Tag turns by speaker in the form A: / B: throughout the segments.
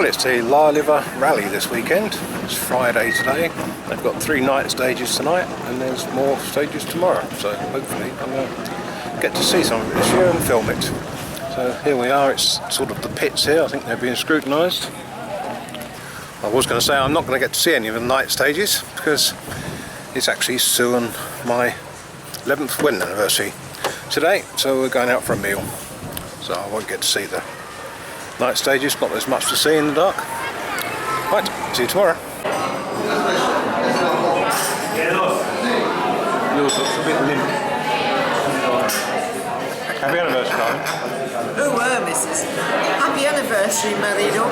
A: it's the Oliva Rally this weekend. It's Friday today. They've got 3 night stages tonight and there's more stages tomorrow. So hopefully I'm going to get to see some of it this year and film it. So here we are, it's sort of the pits here. I think they're being scrutinised. I was going to say I'm not going to get to see any of the night stages because it's actually Sue and my 11th wedding anniversary today. So we're going out for a meal. So I won't get to see the night stages, not as much to see in the dark. Right, see you tomorrow. Yours looks a bit limp. Happy anniversary, darling.
B: Oh, Mrs. Happy anniversary, Marino.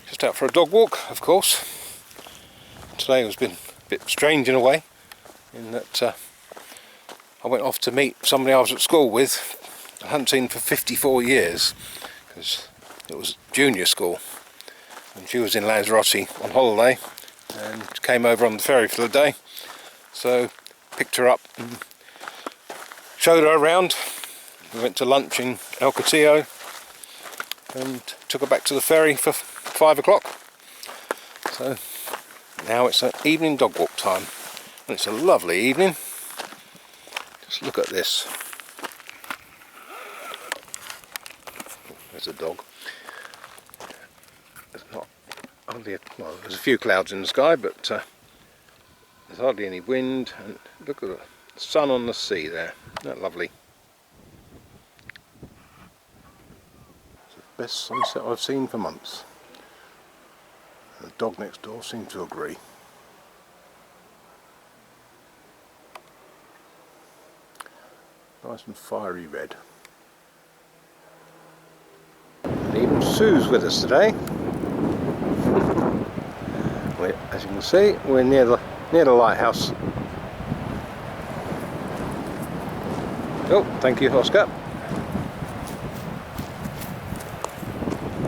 A: Just out for a dog walk, of course. Today has been a bit strange in a way, in that I went off to meet somebody I was at school with. I hadn't seen for 54 years, because it was junior school, and she was in Lanzarote on holiday, and came over on the ferry for the day. So picked her up and showed her around. We went to lunch in El Cotillo, and took her back to the ferry for 5 o'clock. So now it's an evening dog walk time, and it's a lovely evening. Just look at this. There's a dog. There's not hardly well, there's a few clouds in the sky, but there's hardly any wind, and look at the sun on the sea there. Isn't that lovely? It's the best sunset I've seen for months. The dog next door seems to agree. Nice and fiery red. And even Sue's with us today. As you can see, we're near the lighthouse. Oh, thank you, Oscar.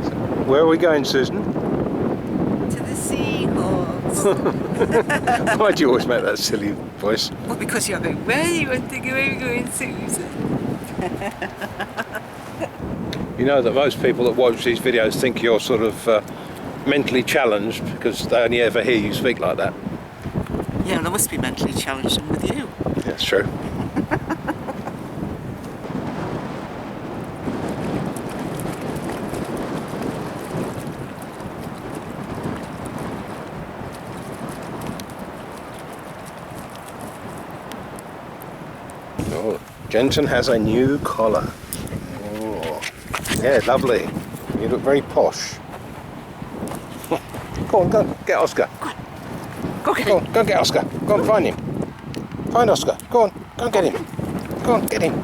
A: So, where are we going, Susan? Why do you always make that silly voice?
B: Well, because you're going, where do you want to go? Where are you going, Susan?
A: You know that most people that watch these videos think you're sort of mentally challenged because they only ever hear you speak like that.
B: Yeah, well, I must be mentally challenged with you.
A: That's true. Oh, Jensen has a new collar. Oh, yeah, lovely. You look very posh. Go on, go get Oscar.
B: Go get him.
A: Go get Oscar. Go and find him. Find Oscar. Go on, go and get him. Go on, get him.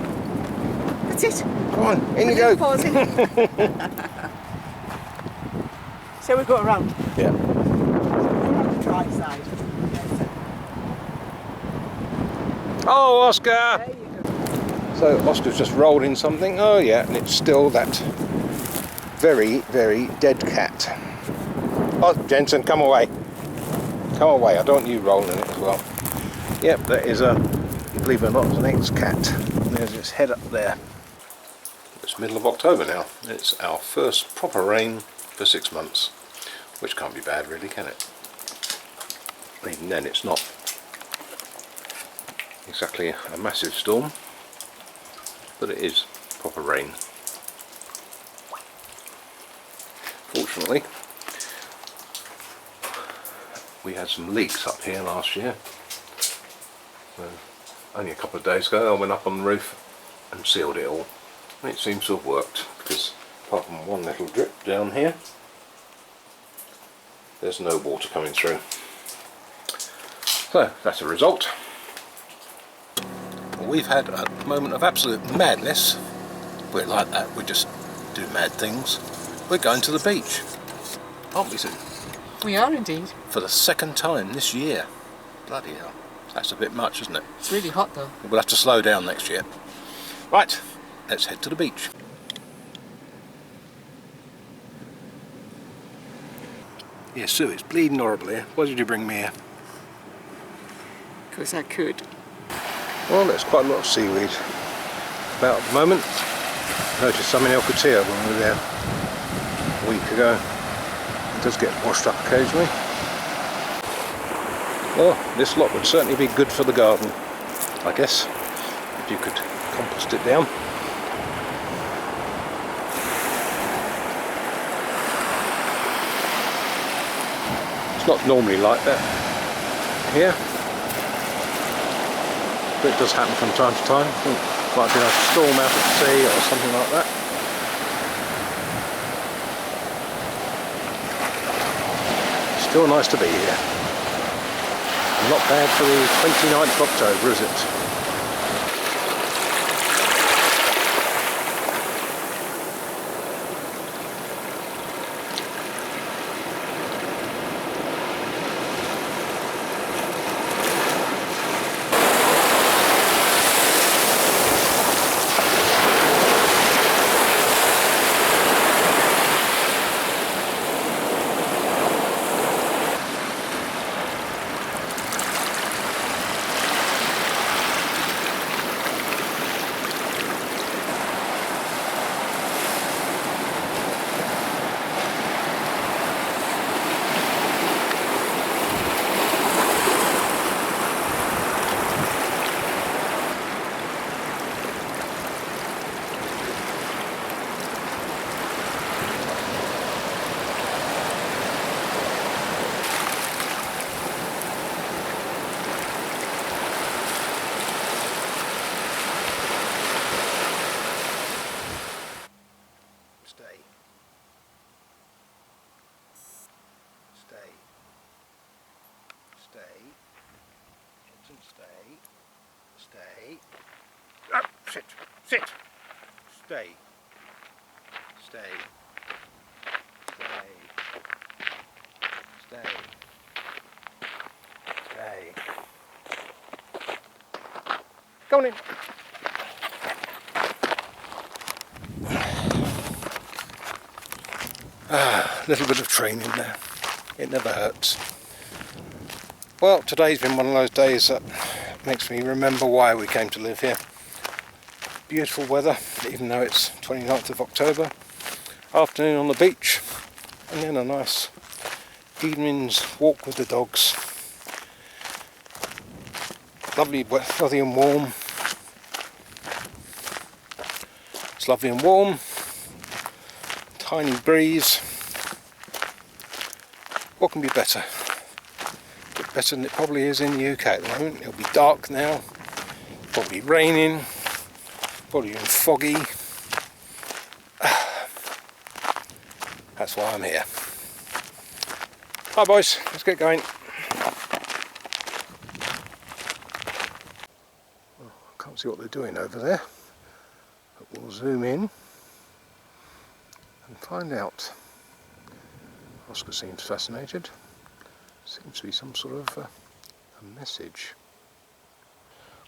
B: That's it.
A: Go on, in you go.
B: Shall we go around?
A: Yeah.
B: Try side.
A: Oh, Oscar!
B: There you go.
A: So Oscar's just rolled in something. Oh yeah, and it's still that very, very dead cat. Oh, Jensen, come away. Come away, I don't want you rolling it as well. Yep, that is a, believe it or not, it's an ex-cat. There's its head up there. It's middle of October now. It's our first proper rain for 6 months. Which can't be bad really, can it? Even then it's not exactly a massive storm, but it is proper rain. Fortunately, we had some leaks up here last year. So only a couple of days ago I went up on the roof and sealed it all, and it seems to have worked, because apart from one little drip down here, there's no water coming through. So that's a result. We've had a moment of absolute madness. We're like that, we just do mad things. We're going to the beach, aren't we, Sue?
B: We are indeed.
A: For the 2nd time this year. Bloody hell. That's a bit much, isn't it?
B: It's really hot though.
A: We'll have to slow down next year. Right, let's head to the beach. Yeah, Sue, it's bleeding horribly here. Why did you bring me here?
B: Because I could.
A: Well, there's quite a lot of seaweed about at the moment. Noticed some in El Cotillo when we were there a week ago. It does get washed up occasionally. Well, this lot would certainly be good for the garden, I guess, if you could compost it down. It's not normally like that here, but it does happen from time to time. I think it might be like a storm out at sea or something like that. Still nice to be here. Not bad for the 29th of October, is it? Stay. Oh, sit. Stay. Stay. Go on in. A little bit of training there. It never hurts. Well, today's been one of those days that makes me remember why we came to live here. Beautiful weather, even though it's 29th of October. Afternoon on the beach, and then a nice evening's walk with the dogs. Lovely and warm. It's lovely and warm. Tiny breeze. What can be better? A bit better than it probably is in the UK at the moment. It'll be dark now, probably raining, probably even foggy. That's why I'm here. Hi boys, let's get going. Well, I can't see what they're doing over there, but we'll zoom in and find out. Oscar seems fascinated. Seems to be some sort of a message.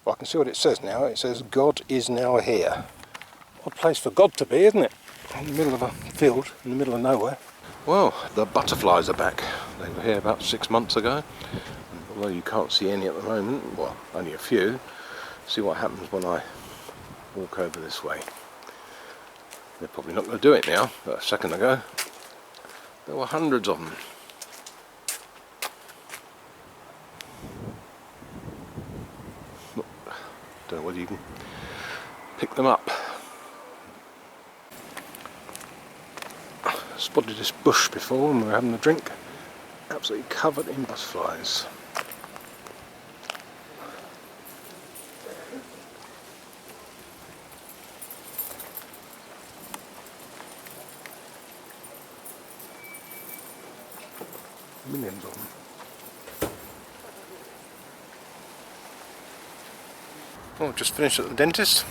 A: Well, I can see what it says now. It says, God is now here. What a place for God to be, isn't it? In the middle of a field, in the middle of nowhere. Well, the butterflies are back. They were here about 6 months ago. And although you can't see any at the moment, well, only a few, see what happens when I walk over this way. They're probably not going to do it now, but a second ago there were hundreds of them. Don't know whether you can pick them up. Spotted this bush before when we were having a drink. Absolutely covered in butterflies. Millions of them. Well, just finished at the dentist.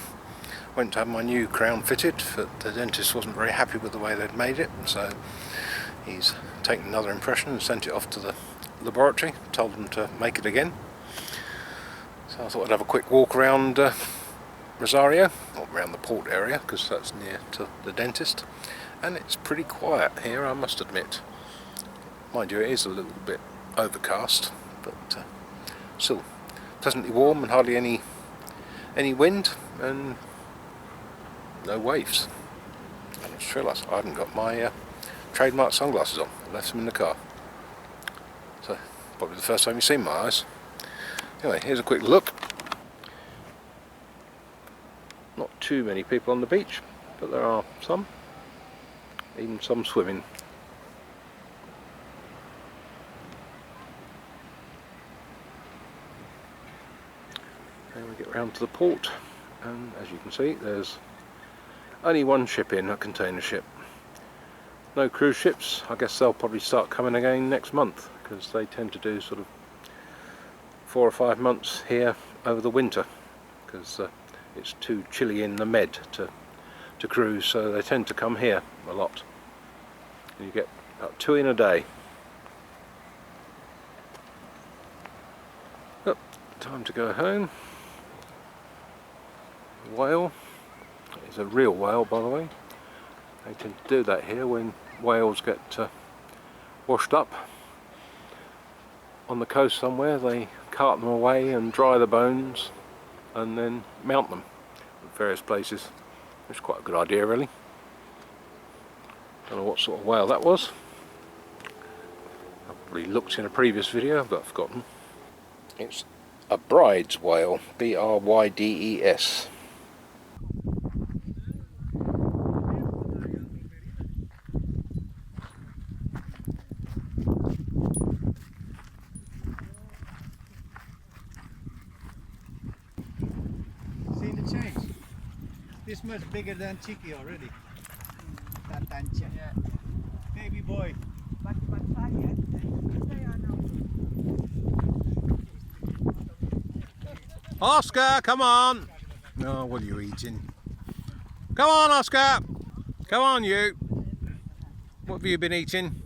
A: Went to have my new crown fitted, but the dentist wasn't very happy with the way they'd made it, so he's taken another impression and sent it off to the laboratory, told them to make it again. So I thought I'd have a quick walk around Rosario, or around the port area, because that's near to the dentist, and it's pretty quiet here, I must admit. Mind you, it is a little bit overcast, but still pleasantly warm and hardly any wind and no waves. And I just realised I haven't got my trademark sunglasses on. I left them in the car. So probably the first time you've seen my eyes. Anyway, here's a quick look. Not too many people on the beach, but there are some. Even some swimming. Then we get round to the port, and as you can see, there's only one ship in, a container ship. No cruise ships. I guess they'll probably start coming again next month, because they tend to do sort of 4 or 5 months here over the winter, because it's too chilly in the Med to cruise, so they tend to come here a lot. You get about 2 in a day. Oh, time to go home. Whale. It's a real whale, by the way. They tend to do that here when whales get washed up on the coast somewhere. They cart them away and dry the bones and then mount them at various places. It's quite a good idea, really. Don't know what sort of whale that was. I probably looked in a previous video, but I've forgotten. It's a bride's whale, B-R-Y-D-E-S.
C: Seen the change? This much bigger than Cheeky already. Tatancha. Yeah. Baby boy.
A: Oscar, come on! Oh, what are you eating? Come on, Oscar! Come on, you! What have you been eating?